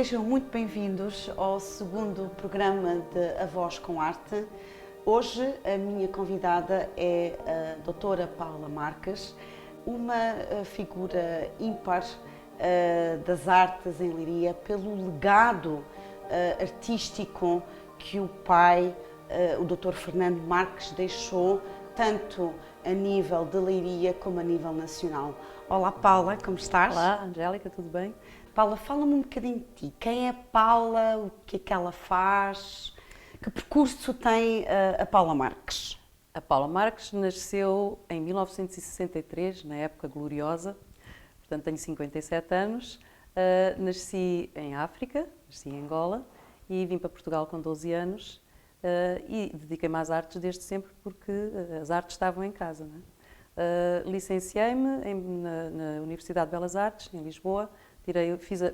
Sejam muito bem-vindos ao segundo programa de A Voz com Arte. Hoje a minha convidada é a doutora Paula Marques, uma figura ímpar das artes em Leiria, pelo legado artístico que o pai, o Dr. Fernando Marques, deixou, tanto a nível de Leiria como a nível nacional. Olá Paula, como estás? Olá, Angélica, tudo bem? Paula, fala-me um bocadinho de ti. Quem é Paula? O que é que ela faz? Que percurso tem a Paula Marques? A Paula Marques nasceu em 1963, na época gloriosa, portanto tenho 57 anos. Nasci em África, nasci em Angola e vim para Portugal com 12 anos e dediquei-me às artes desde sempre porque as artes estavam em casa. Não é? Licenciei-me na Universidade de Belas Artes, em Lisboa.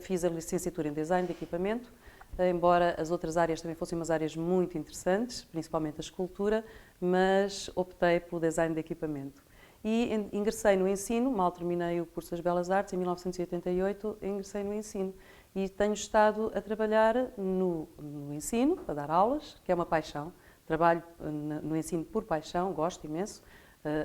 Fiz a licenciatura em Design de Equipamento, embora as outras áreas também fossem umas áreas muito interessantes, principalmente a escultura, mas optei pelo Design de Equipamento. E ingressei no ensino, mal terminei o curso das Belas Artes, em 1988, ingressei no ensino. E tenho estado a trabalhar no ensino, a dar aulas, que é uma paixão. Trabalho no ensino por paixão, gosto imenso.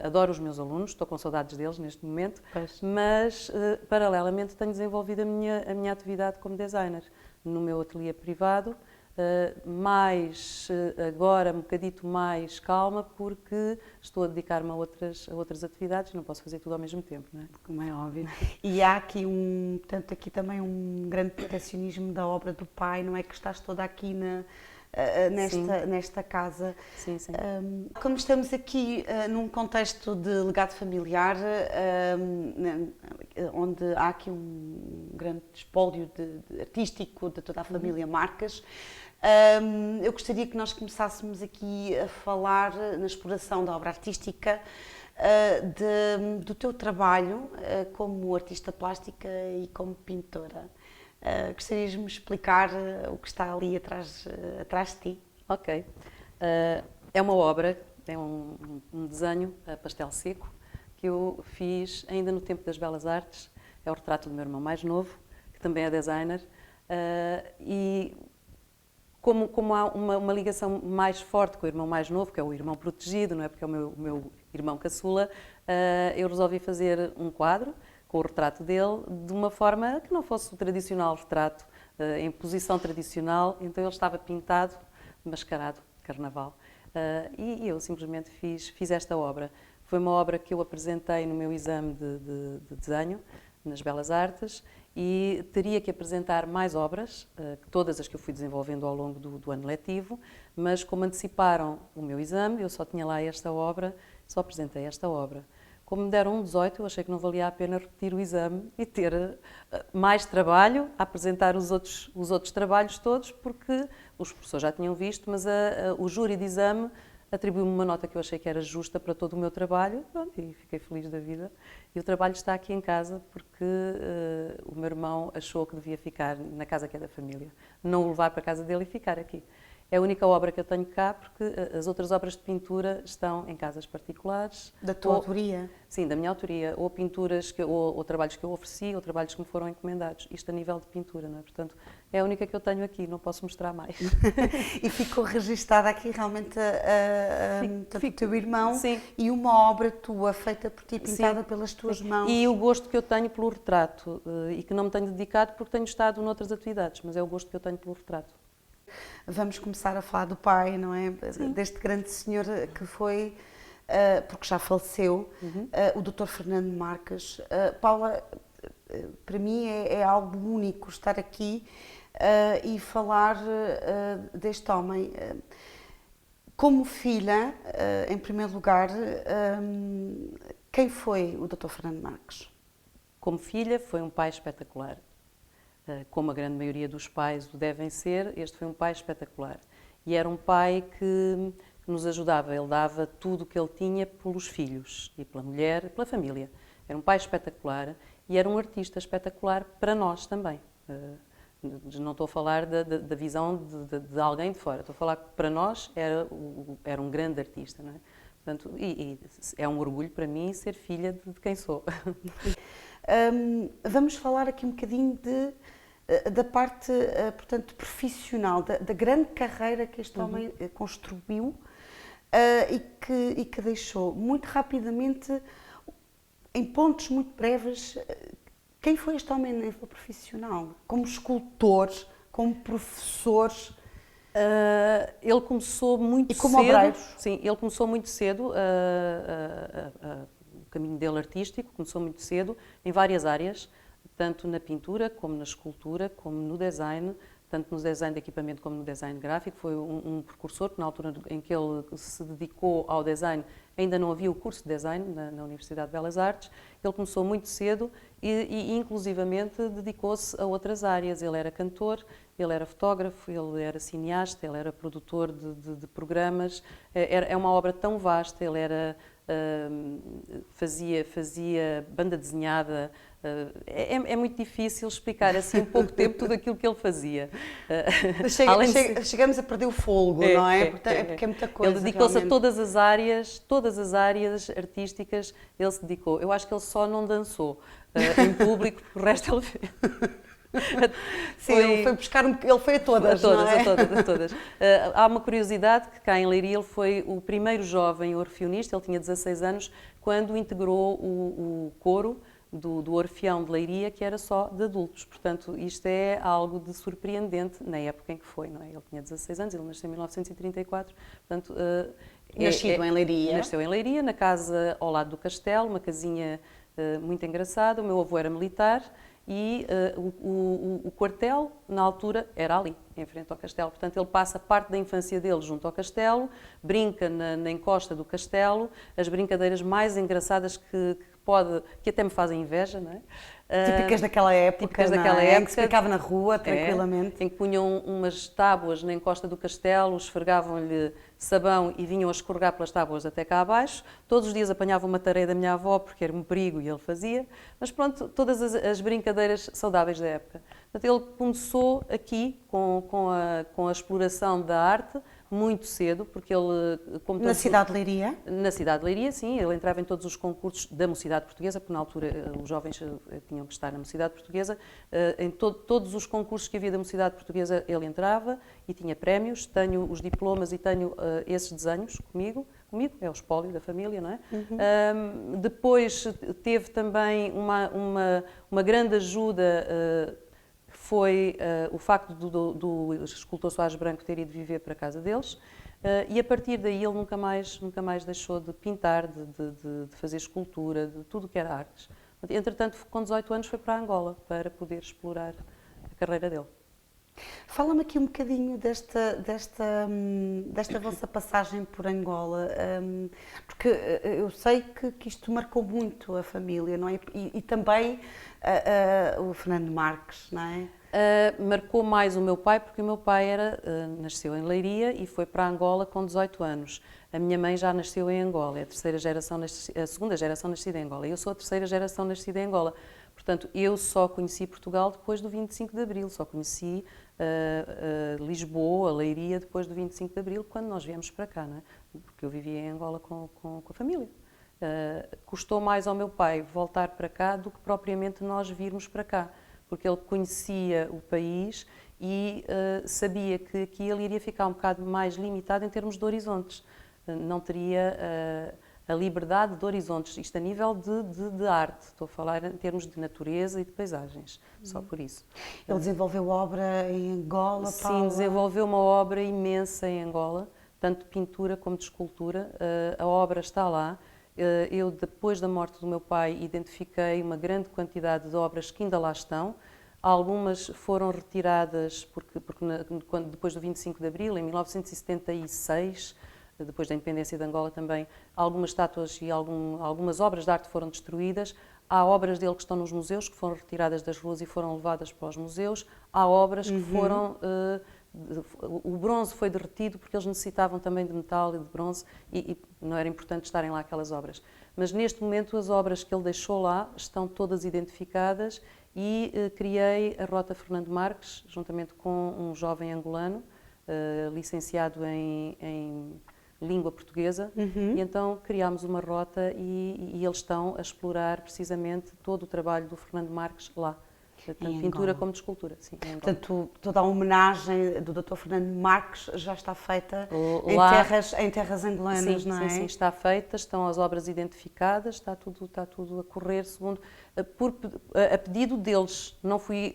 Adoro os meus alunos, estou com saudades deles neste momento, mas paralelamente tenho desenvolvido a minha atividade como designer no meu ateliê privado, agora um bocadito mais calma, porque estou a dedicar-me a outras atividades, não posso fazer tudo ao mesmo tempo, não é? Como é óbvio. E há aqui aqui também um grande protecionismo da obra do pai, não é? Que estás toda aqui nesta casa. Sim, sim. Como estamos aqui num contexto de legado familiar, onde há aqui um grande espólio artístico de toda a família Marques, eu gostaria que nós começássemos aqui a falar na exploração da obra artística, do teu trabalho como artista plástica e como pintora. Gostarias de me explicar o que está ali atrás de ti? Ok. É uma obra, é um desenho a pastel seco que eu fiz ainda no tempo das Belas Artes. É o retrato do meu irmão mais novo, que também é designer. E como há uma ligação mais forte com o irmão mais novo, que é o irmão protegido, não é? Porque é o meu irmão caçula, eu resolvi fazer um quadro com o retrato dele, de uma forma que não fosse o tradicional retrato, em posição tradicional, então ele estava pintado, mascarado, de carnaval. E eu simplesmente fiz esta obra. Foi uma obra que eu apresentei no meu exame de desenho, nas Belas Artes, e teria que apresentar mais obras, todas as que eu fui desenvolvendo ao longo do ano letivo, mas como anteciparam o meu exame, eu só tinha lá esta obra, só apresentei esta obra. Como me deram um 18, eu achei que não valia a pena repetir o exame e ter mais trabalho a apresentar os outros trabalhos todos, porque os professores já tinham visto, mas o júri de exame atribuiu-me uma nota que eu achei que era justa para todo o meu trabalho. Pronto, e fiquei feliz da vida. E o trabalho está aqui em casa porque o meu irmão achou que devia ficar na casa que é da família, não o levar para a casa dele e ficar aqui. É a única obra que eu tenho cá, porque as outras obras de pintura estão em casas particulares. Da tua autoria? Sim, da minha autoria. Ou pinturas, ou trabalhos que eu ofereci, ou trabalhos que me foram encomendados. Isto a nível de pintura, não é? Portanto, é a única que eu tenho aqui, não posso mostrar mais. E ficou registada aqui realmente o teu irmão. Sim. E uma obra tua, feita por ti, pintada pelas tuas mãos. E o gosto que eu tenho pelo retrato, e que não me tenho dedicado porque tenho estado noutras atividades, mas é o gosto que eu tenho pelo retrato. Vamos começar a falar do pai, não é? Sim. Deste grande senhor que foi, porque já faleceu, o Dr. Fernando Marques. Paula, para mim é algo único estar aqui e falar deste homem. Como filha, em primeiro lugar, quem foi o Dr. Fernando Marques? Como filha, foi um pai espetacular. Como a grande maioria dos pais o devem ser, este foi um pai espetacular. E era um pai que nos ajudava, ele dava tudo o que ele tinha pelos filhos e pela mulher, pela família. Era um pai espetacular e era um artista espetacular para nós também. Não estou a falar da visão de alguém de fora, estou a falar que para nós era um grande artista, não é? Portanto, e é um orgulho para mim ser filha de quem sou. Vamos falar aqui um bocadinho de da parte, portanto, profissional, da grande carreira que este homem construiu e que deixou muito rapidamente, em pontos muito breves, quem foi este homem a nível profissional? Como escultor, como professor? Ele começou muito e como cedo. obreiro? Sim, ele começou muito cedo. O caminho dele artístico começou muito cedo em várias áreas, tanto na pintura, como na escultura, como no design, tanto no design de equipamento como no design gráfico. Foi um precursor, que na altura em que ele se dedicou ao design, ainda não havia o curso de design na Universidade de Belas Artes. Ele começou muito cedo e inclusivamente dedicou-se a outras áreas. Ele era cantor, ele era fotógrafo, ele era cineasta, ele era produtor de programas. É uma obra tão vasta. Ele era fazia banda desenhada. É muito difícil explicar assim em pouco tempo tudo aquilo que ele fazia. Chegamos a perder o fôlego, não é? Porque é muita coisa. Ele dedicou-se a todas as áreas artísticas, ele se dedicou. Eu acho que ele só não dançou em público, porque o resto ele fez. Sim, ele foi a todas, não é? A todas. Há uma curiosidade que cá em Leiria ele foi o primeiro jovem orfeonista, ele tinha 16 anos, quando integrou o coro do Orfeão de Leiria, que era só de adultos. Portanto, isto é algo de surpreendente na época em que foi, não é? Ele tinha 16 anos, ele nasceu em 1934, portanto... Nascido em Leiria. Nasceu em Leiria, na casa ao lado do castelo, uma casinha muito engraçada. O meu avô era militar e o quartel, na altura, era ali, em frente ao castelo. Portanto, ele passa parte da infância dele junto ao castelo, brinca na encosta do castelo, as brincadeiras mais engraçadas que até me fazem inveja, não é? Típicas daquela época, em que se brincava na rua, tranquilamente. Em que punham umas tábuas na encosta do castelo, esfregavam-lhe sabão e vinham a escorregar pelas tábuas até cá abaixo. Todos os dias apanhava uma tareia da minha avó, porque era um perigo e ele fazia. Mas pronto, todas as brincadeiras saudáveis da época. Portanto, ele começou aqui com a exploração da arte, muito cedo, porque ele... Na cidade de Leiria? Na cidade de Leiria, sim. Ele entrava em todos os concursos da Mocidade Portuguesa, porque na altura os jovens tinham que estar na Mocidade Portuguesa. Em todos os concursos que havia da Mocidade Portuguesa ele entrava e tinha prémios. Tenho os diplomas e tenho esses desenhos comigo, é o espólio da família, não é? Depois teve também uma grande ajuda... foi o facto do escultor Soares Branco ter ido viver para a casa deles e a partir daí ele nunca mais deixou de pintar, de fazer escultura, de tudo o que era artes. Entretanto, com 18 anos foi para Angola para poder explorar a carreira dele. Fala-me aqui um bocadinho desta vossa passagem por Angola, porque eu sei que isto marcou muito a família, não é? E também o Fernando Marques, não é? Marcou mais o meu pai, porque o meu pai nasceu em Leiria e foi para Angola com 18 anos. A minha mãe já nasceu em Angola, é a segunda geração nascida em Angola. Eu sou a terceira geração nascida em Angola. Portanto, eu só conheci Portugal depois do 25 de Abril, só conheci Lisboa, Leiria, depois do 25 de Abril, quando nós viemos para cá, não é? Porque eu vivia em Angola com a família. Custou mais ao meu pai voltar para cá do que propriamente nós virmos para cá, porque ele conhecia o país e sabia que aqui ele iria ficar um bocado mais limitado em termos de horizontes. Não teria a liberdade de horizontes, isto a nível de arte, estou a falar em termos de natureza e de paisagens, só por isso. Ele desenvolveu obra em Angola, Paula? Sim, desenvolveu uma obra imensa em Angola, tanto de pintura como de escultura. A obra está lá. Eu, depois da morte do meu pai, identifiquei uma grande quantidade de obras que ainda lá estão. Algumas foram retiradas porque depois do 25 de Abril, em 1976, depois da independência de Angola também, algumas estátuas e algumas obras de arte foram destruídas. Há obras dele que estão nos museus, que foram retiradas das ruas e foram levadas para os museus. Há obras que foram... o bronze foi derretido porque eles necessitavam também de metal e de bronze e não era importante estarem lá aquelas obras. Mas neste momento as obras que ele deixou lá estão todas identificadas e criei a Rota Fernando Marques, juntamente com um jovem angolano, licenciado em língua portuguesa, e então criámos uma rota e eles estão a explorar precisamente todo o trabalho do Fernando Marques lá. tanto pintura como de escultura. Sim, portanto, toda a homenagem do Dr. Fernando Marques já está feita em terras angolanas, sim, não é? Sim, está feita, estão as obras identificadas, está tudo a correr segundo, a pedido deles. Não fui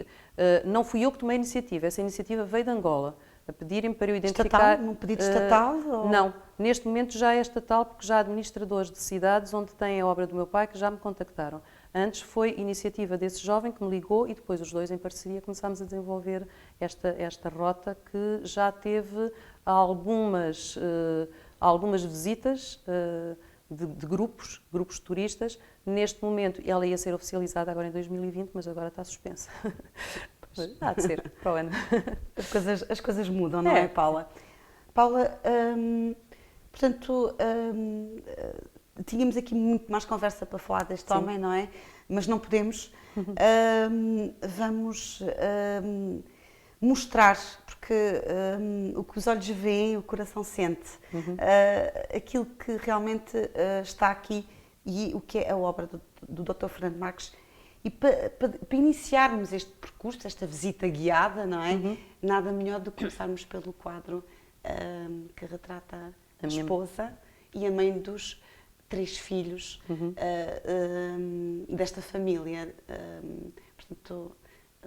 eu que tomei a iniciativa, essa iniciativa veio de Angola. A pedirem para eu identificar... Estatal? Num pedido estatal? Não, neste momento já é estatal, porque já há administradores de cidades onde têm a obra do meu pai que já me contactaram. Antes foi iniciativa desse jovem que me ligou e depois os dois em parceria começámos a desenvolver esta rota que já teve algumas visitas de grupos de turistas. Neste momento ela ia ser oficializada agora em 2020, mas agora está suspensa. Há de ser, para o ano. As coisas mudam, não é, Paula? Paula, portanto, tínhamos aqui muito mais conversa para falar deste homem, não é? Mas não podemos. Vamos mostrar, porque o que os olhos veem, o coração sente. Aquilo que realmente está aqui e o que é a obra do Dr. Fernando Marques. E para iniciarmos este percurso, esta visita guiada, não é? Nada melhor do que começarmos pelo quadro que retrata a esposa e a mãe dos 3 filhos desta família. Portanto,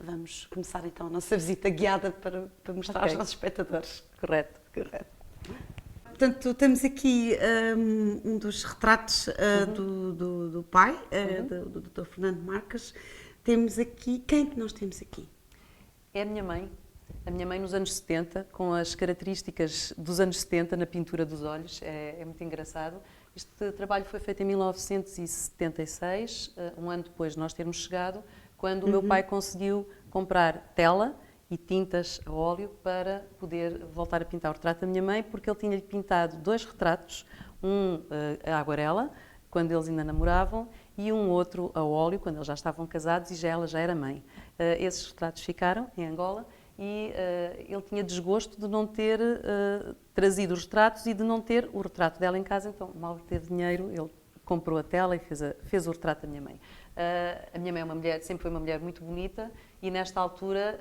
vamos começar então a nossa visita guiada para mostrar aos nossos espectadores. Correto. Portanto, temos aqui um dos retratos do pai, do Dr. Fernando Marques. Temos aqui, quem é que nós temos aqui? É a minha mãe nos anos 70, com as características dos anos 70 na pintura dos olhos, é muito engraçado. Este trabalho foi feito em 1976, um ano depois de nós termos chegado, quando o meu pai conseguiu comprar tela e tintas a óleo para poder voltar a pintar o retrato da minha mãe, porque ele tinha-lhe pintado 2 retratos, um a aguarela, quando eles ainda namoravam, e um outro a óleo, quando eles já estavam casados e ela já era mãe. Esses retratos ficaram em Angola e ele tinha desgosto de não ter trazido os retratos e de não ter o retrato dela em casa, então mal teve dinheiro, ele comprou a tela e fez o retrato da minha mãe. A minha mãe sempre foi uma mulher muito bonita e nesta altura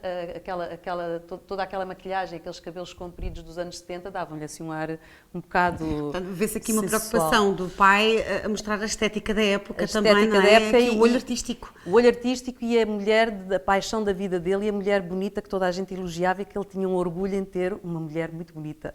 toda aquela maquilhagem, aqueles cabelos compridos dos anos 70 davam-lhe assim um ar um bocado vê-se aqui uma sensual. preocupação do pai a mostrar a estética da época também, não é? Da época e o olho artístico. O olho artístico e a mulher, da paixão da vida dele e a mulher bonita que toda a gente elogiava e que ele tinha um orgulho em ter uma mulher muito bonita.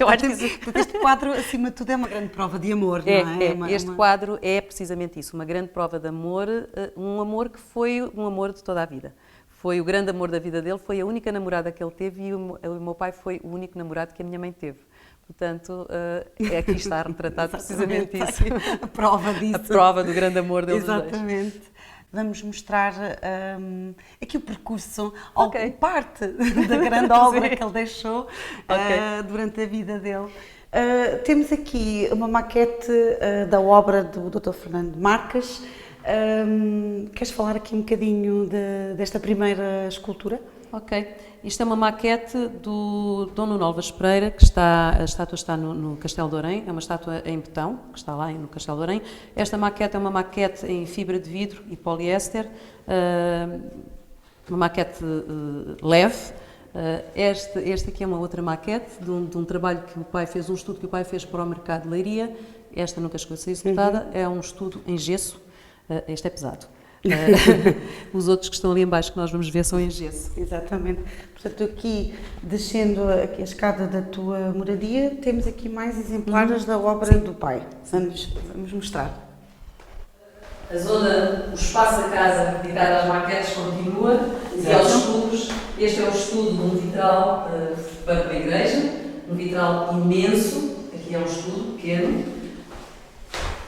Eu acho que este quadro, acima de tudo, é uma grande prova de amor, não é? Este quadro é precisamente isso, uma grande prova de amor, um amor que foi um amor de toda a vida. Foi o grande amor da vida dele, foi a única namorada que ele teve e o meu pai foi o único namorado que a minha mãe teve. Portanto, aqui está retratado precisamente isso. A prova disso. A prova do grande amor deles dois. Exatamente. Vamos mostrar aqui o percurso, parte da grande obra que ele deixou durante a vida dele. Temos aqui uma maquete da obra do Dr. Fernando Marques. Queres falar aqui um bocadinho desta primeira escultura? Ok. Isto é uma maquete do Dom Nuno Alves Pereira, que a estátua está no Castelo de Orém, é uma estátua em betão, que está lá no Castelo de Orém. Esta maquete é uma maquete em fibra de vidro e poliéster, uma maquete leve. Este aqui é uma outra maquete de um trabalho que o pai fez, um estudo que o pai fez para o mercado de Leiria. Esta nunca chegou a ser executada, é um estudo em gesso. Este é pesado. Os outros que estão ali em baixo que nós vamos ver são em gesso. Exatamente. Portanto, aqui, descendo aqui a escada da tua moradia, temos aqui mais exemplares da obra do pai. Vamos mostrar. A zona, o espaço da casa dedicado às maquetes continua e aos estudos. Este é o estudo de um vitral para a igreja, um vitral imenso. Aqui é um estudo pequeno.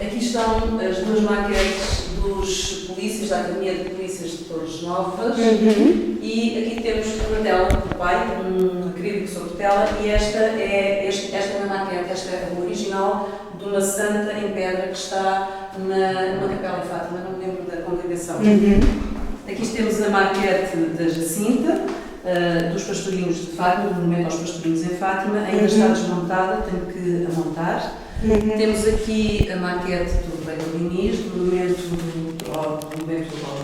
Aqui estão as 2 maquetes dos polícias, da Academia de Polícias de Torres Novas. E aqui temos uma tela do pai, um acrílico sobre tela, e esta é uma maquete, esta é o original de uma santa em pedra que está numa capela de Fátima, não me lembro da congregação. Aqui temos a maquete da Jacinta, dos pastorinhos de Fátima, do monumento aos pastorinhos em Fátima, ainda está desmontada, tenho que a montar. Temos aqui a maquete do Rei do Diniz, do monumento do Paulo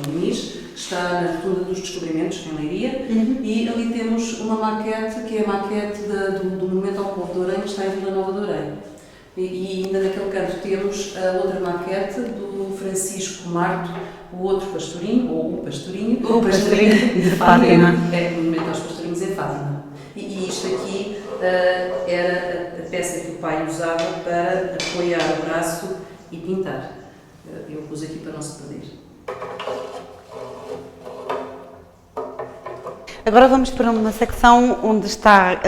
Diniz, que está na Rotunda dos Descobrimentos, em Leiria, e ali temos uma maquete, que é a maquete do monumento ao povo de Orem, que está em Vila Nova de Orem. E ainda naquele canto temos a outra maquete do Francisco Marto, o outro pastorinho, ou o pastorinho de Fátima. É o monumento aos pastorinhos em Fátima. E isto aqui era a peça que o pai usava para apoiar o braço e pintar. Eu pus aqui para não se perder. Agora vamos para uma secção onde está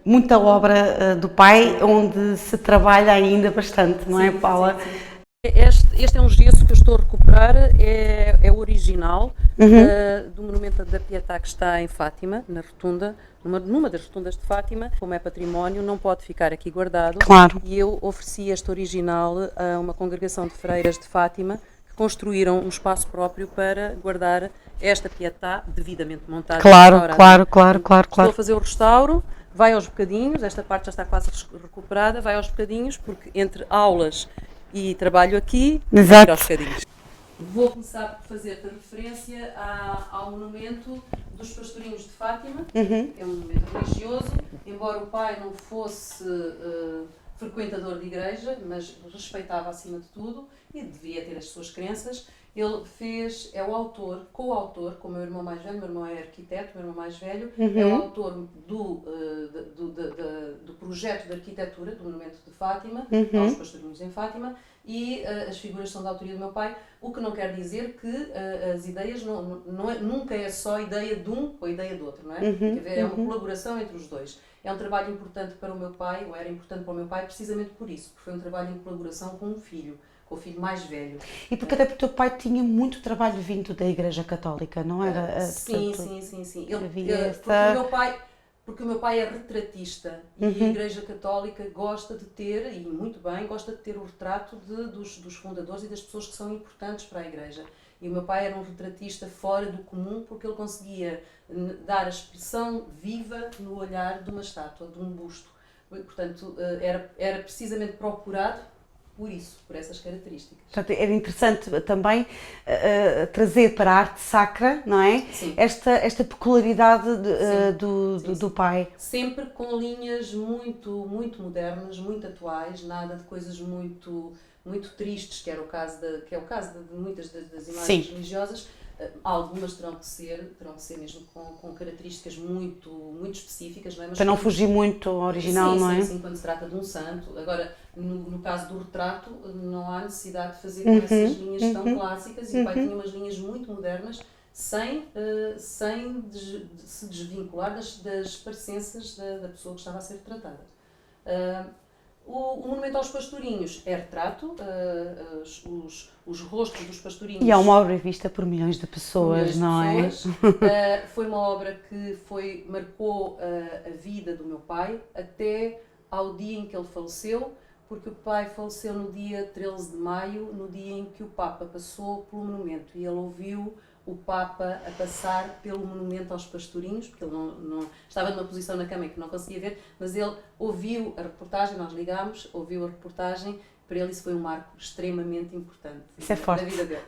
muita obra do pai, onde se trabalha ainda bastante, não é, Paula? Sim. Este é um gesso que eu estou a recuperar, é o original do monumento da Pietà que está em Fátima, na rotunda, numa das rotundas de Fátima. Como é património, não pode ficar aqui guardado. Claro. E eu ofereci este original a uma congregação de freiras de Fátima que construíram um espaço próprio para guardar esta Pietà devidamente montada. Claro. Estou a fazer o restauro. Vai aos bocadinhos, esta parte já está quase recuperada, vai aos bocadinhos, porque entre aulas e trabalho aqui, exato, aos bocadinhos. Vou começar por fazer referência ao monumento dos pastorinhos de Fátima, é um monumento religioso, embora o pai não fosse frequentador de igreja, mas respeitava acima de tudo e devia ter as suas crenças. Ele é o autor, coautor, com o meu irmão mais velho, meu irmão é arquiteto, meu irmão mais velho, é o autor do projeto de arquitetura do monumento de Fátima, aos pastorinhos em Fátima, e as figuras são da autoria do meu pai, o que não quer dizer que as ideias nunca é só a ideia de um ou a ideia do outro, não é? É uma colaboração entre os dois. É um trabalho importante para o meu pai, ou era importante para o meu pai, precisamente por isso, porque foi um trabalho em colaboração com um filho, com o filho mais velho. E porque até porque o teu pai tinha muito trabalho vindo da Igreja Católica, não era? Sim. Porque o meu pai é retratista e a Igreja Católica gosta de ter, e muito bem, gosta de ter o retrato dos fundadores e das pessoas que são importantes para a Igreja. E o meu pai era um retratista fora do comum porque ele conseguia dar a expressão viva no olhar de uma estátua, de um busto. Portanto, era precisamente procurado por isso, por essas características. Portanto, era interessante também trazer para a arte sacra, não é? Sim. Esta peculiaridade do pai. Sempre com linhas muito modernas, muito atuais, nada de coisas muito tristes, que é o caso de muitas das imagens religiosas. Algumas terão que ser mesmo com características muito específicas, não é? Mas para não fugir muito ao original, não é? Sim, quando se trata de um santo. Agora, no caso do retrato, não há necessidade de fazer com essas linhas tão clássicas, e o pai tinha umas linhas muito modernas, sem se desvincular das parecenças da pessoa que estava a ser retratada. O monumento aos pastorinhos é retrato, os rostos dos pastorinhos. E é uma obra vista por milhões de pessoas, não é? Foi uma obra que marcou a vida do meu pai até ao dia em que ele faleceu, porque o pai faleceu no dia 13 de maio, no dia em que o Papa passou pelo monumento, e ele ouviu o Papa a passar pelo monumento aos pastorinhos, porque ele não estava numa posição na cama em que não conseguia ver, mas ele ouviu a reportagem, nós ligámos, ouviu a reportagem, para ele isso foi um marco extremamente importante. Isso é forte. Na vida dele.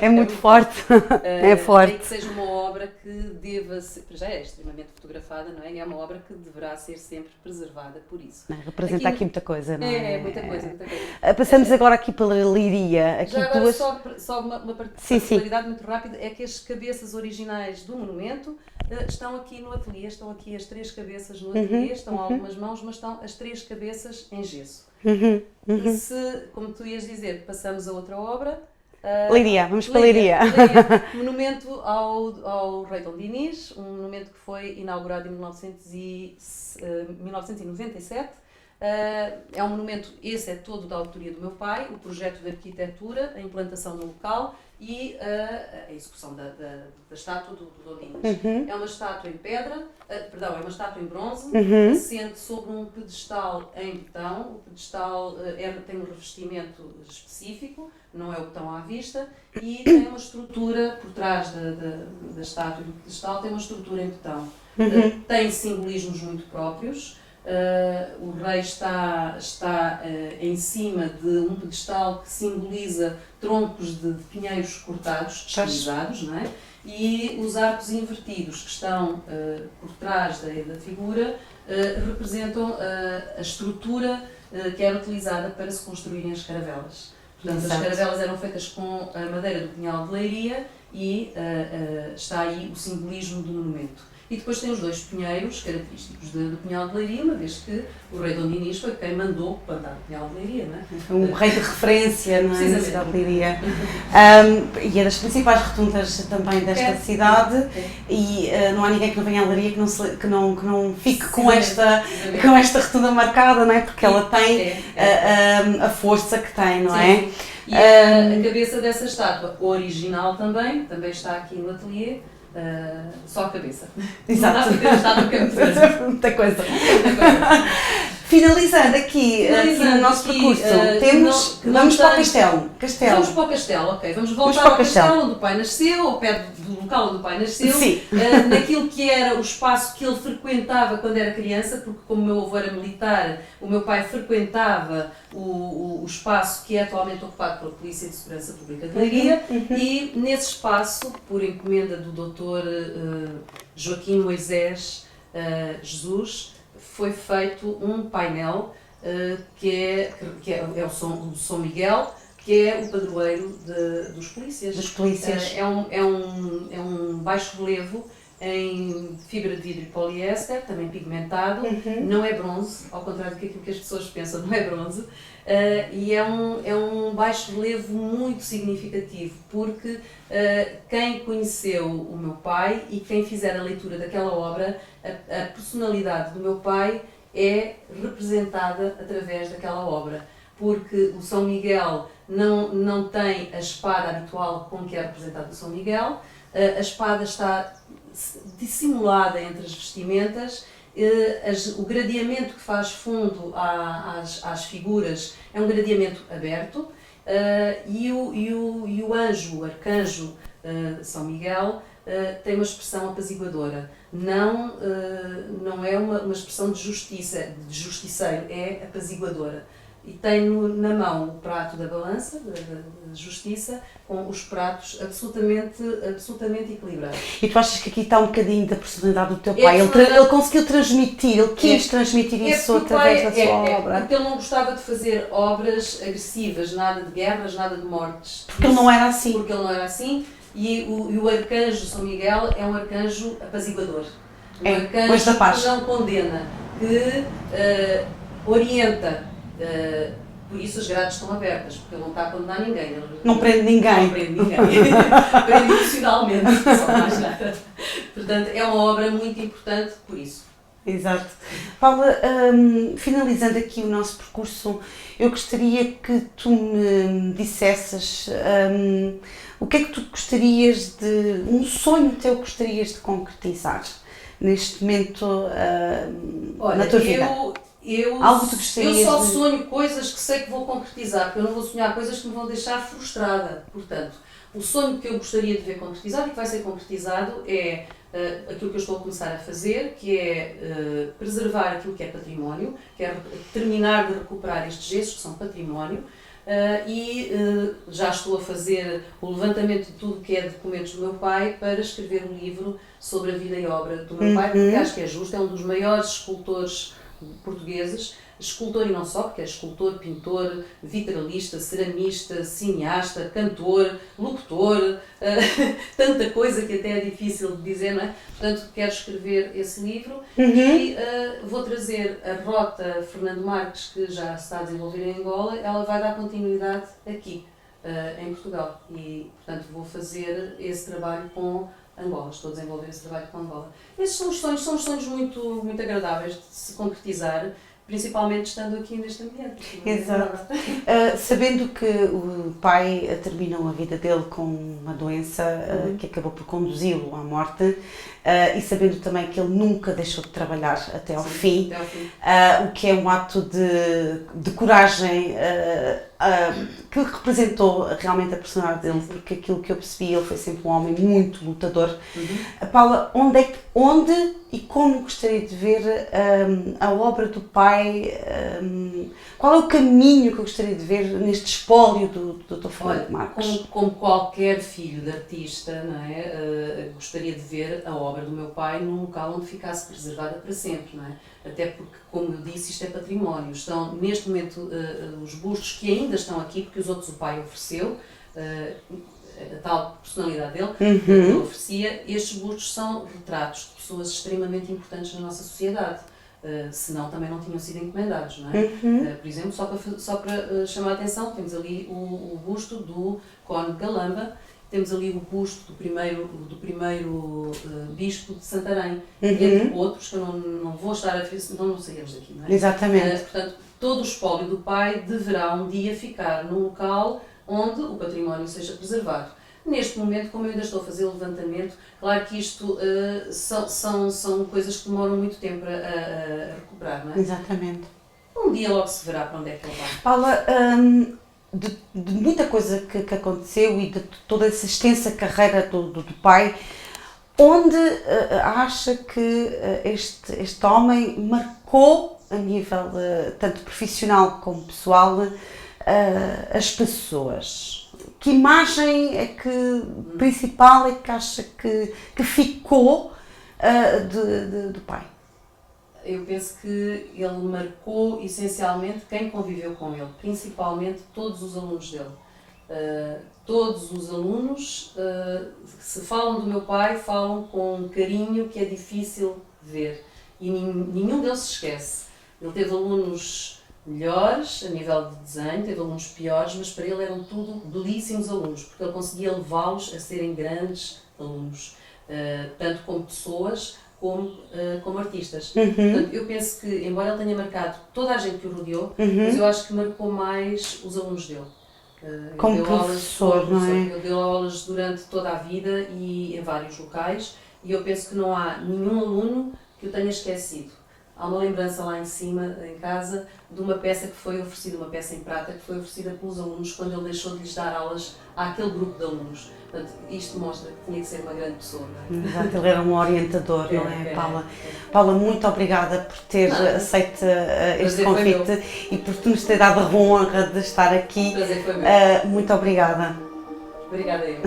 É muito forte. É forte. É que seja uma obra que deva ser, já é extremamente fotografada, não é? É uma obra que deverá ser sempre preservada por isso. Representa aqui muita coisa, não é? É, muita coisa. Passamos agora aqui pela Leiria. Aqui já agora duas... só uma particularidade muito rápida, é que as cabeças originais do monumento estão aqui no ateliê, estão aqui as 3 cabeças no ateliê, estão algumas mãos, mas estão as 3 cabeças em gesso. E se, como tu ias dizer, passamos a outra obra... Leiria, vamos para Leiria. Monumento ao Rei Dom Dinis, um monumento que foi inaugurado em 1997, É um monumento, esse é todo da autoria do meu pai, o projeto de arquitetura, a implantação no local e a execução da estátua do Dom Dinis. É uma estátua em pedra, perdão, é uma estátua em bronze, assente sobre um pedestal em betão. O pedestal tem um revestimento específico, não é o betão à vista, e tem uma estrutura por trás da estátua e do pedestal, tem uma estrutura em betão. Tem simbolismos muito próprios. O rei está em cima de um pedestal que simboliza troncos de pinheiros cortados, estilizados, não é? E os arcos invertidos que estão por trás da figura representam a estrutura que era utilizada para se construírem as caravelas. Portanto, as caravelas eram feitas com a madeira do pinhal de leiria e está aí o simbolismo do monumento. E depois tem os dois pinheiros característicos do pinhal de leiria, uma vez que o rei Dom Dinis foi quem mandou plantar o pinhal de leiria, não é? Um rei de referência, não é? Na cidade de Leiria. E é das principais rotundas também desta cidade, e não há ninguém que não venha a Leiria que não fique com esta rotunda marcada, não é? Porque ela tem a força que tem, não é? E a cabeça dessa estátua original também está aqui no ateliê. Só a cabeça. Exato. Muita coisa. Finalizando aqui o nosso percurso, vamos para o castelo. Vamos para o castelo, ok. Vamos voltar ao castelo onde o pai nasceu, ao pé do local onde o pai nasceu, naquilo que era o espaço que ele frequentava quando era criança, porque como o meu avô era militar, o meu pai frequentava o espaço que é atualmente ocupado pela Polícia de Segurança Pública de Leiria, e nesse espaço, por encomenda do Dr. Joaquim Moisés Jesus, foi feito um painel que é o São Miguel, que é o padroeiro dos polícias. É um baixo relevo em fibra de vidro e poliéster, também pigmentado, não é bronze, ao contrário daquilo que as pessoas pensam, não é bronze, e é um baixo relevo muito significativo, porque quem conheceu o meu pai e quem fizer a leitura daquela obra, a personalidade do meu pai é representada através daquela obra, porque o São Miguel não tem a espada habitual com que é representado o São Miguel, a espada está dissimulada entre as vestimentas, o gradeamento que faz fundo às figuras é um gradeamento aberto, e o arcanjo São Miguel tem uma expressão apaziguadora, não é uma expressão de justiceiro, é apaziguadora. E tem na mão o prato da balança, da justiça, com os pratos absolutamente equilibrados. E tu achas que aqui está um bocadinho da personalidade do teu pai? Ele conseguiu transmitir, ele quis transmitir isso através da sua obra? Porque ele não gostava de fazer obras agressivas, nada de guerras, nada de mortes. Porque ele não era assim. Porque ele não era assim, e o arcanjo São Miguel é um arcanjo apaziguador. Um arcanjo que não condena, que orienta. Por isso as grades estão abertas, porque ele não está a condenar ninguém. Não prende ninguém. Não prende ninguém. Prende emocionalmente, só mais nada. Portanto, é uma obra muito importante por isso. Exato. Paula, finalizando aqui o nosso percurso, eu gostaria que tu me dissesses o que é que tu gostarias um sonho teu gostarias de concretizar neste momento na tua vida? Eu só sonho coisas que sei que vou concretizar, porque eu não vou sonhar coisas que me vão deixar frustrada. Portanto, o sonho que eu gostaria de ver concretizado e que vai ser concretizado é aquilo que eu estou a começar a fazer, que é preservar aquilo que é património, que é terminar de recuperar estes gestos que são património, já estou a fazer o levantamento de tudo que é documentos do meu pai para escrever um livro sobre a vida e obra do meu pai, porque acho que é justo, é um dos maiores escultores portugueses, escultor e não só, porque é escultor, pintor, vitralista, ceramista, cineasta, cantor, locutor, tanta coisa que até é difícil de dizer, não é? Portanto, quero escrever esse livro e vou trazer a Rota Fernando Marques, que já se está a desenvolver em Angola, ela vai dar continuidade aqui, em Portugal, e portanto vou fazer esse trabalho com Angola, estou a desenvolver esse trabalho com Angola. Esses são os sonhos muito, muito agradáveis de se concretizar, principalmente estando aqui neste ambiente. Exato. Sabendo que o pai terminou a vida dele com uma doença que acabou por conduzi-lo à morte, e sabendo também que ele nunca deixou de trabalhar até ao fim, o que é um ato de coragem que representou realmente a personalidade dele, porque aquilo que eu percebi, ele foi sempre um homem muito lutador. Paula, onde e como gostaria de ver a obra do pai? Qual é o caminho que eu gostaria de ver neste espólio do Dr. Fernando Marques? Como qualquer filho de artista, não é? Gostaria de ver a obra do meu pai num local onde ficasse preservada para sempre, não é? Até porque, como eu disse, isto é património. Estão, neste momento, os bustos que ainda estão aqui, porque os outros o pai ofereceu, a tal personalidade dele, que ele oferecia. Estes bustos são retratos de pessoas extremamente importantes na nossa sociedade. Senão também não tinham sido encomendados, não é? Por exemplo, só para chamar a atenção, temos ali o busto do Conde de Galamba, temos ali o busto do primeiro bispo de Santarém, entre outros, que eu não vou estar a referir, senão não saímos daqui, não é? Exatamente. Portanto, todo o espólio do pai deverá um dia ficar num local onde o património seja preservado. Neste momento, como eu ainda estou a fazer o levantamento, claro que isto são coisas que demoram muito tempo a recuperar, não é? Exatamente. Um dia logo se verá para onde é que ele vai. Paula, de muita coisa que aconteceu e de toda essa extensa carreira do pai, onde acha que este homem marcou, a nível tanto profissional como pessoal, as pessoas? Que imagem é que principal é que acha que ficou do pai? Eu penso que ele marcou essencialmente quem conviveu com ele, principalmente todos os alunos dele. Todos os alunos, se falam do meu pai, falam com um carinho que é difícil de ver e nenhum deles se esquece. Ele teve alunos melhores a nível de desenho, teve alunos piores, mas para ele eram tudo belíssimos alunos, porque ele conseguia levá-los a serem grandes alunos, tanto como pessoas como artistas. Portanto, eu penso que, embora ele tenha marcado toda a gente que o rodeou, mas eu acho que marcou mais os alunos dele. Como professor, não é? Ele deu aulas durante toda a vida e em vários locais, e eu penso que não há nenhum aluno que o tenha esquecido. Há uma lembrança lá em cima, em casa, de uma peça que foi oferecida, uma peça em prata, que foi oferecida pelos alunos quando ele deixou de lhes dar aulas àquele grupo de alunos. Portanto, isto mostra que tinha que ser uma grande pessoa, não é? Exato, ele era um orientador, não é, Paula? Paula, muito obrigada por ter aceito este convite e por nos ter dado a honra de estar aqui. O prazer foi meu. Muito obrigada. Obrigada eu.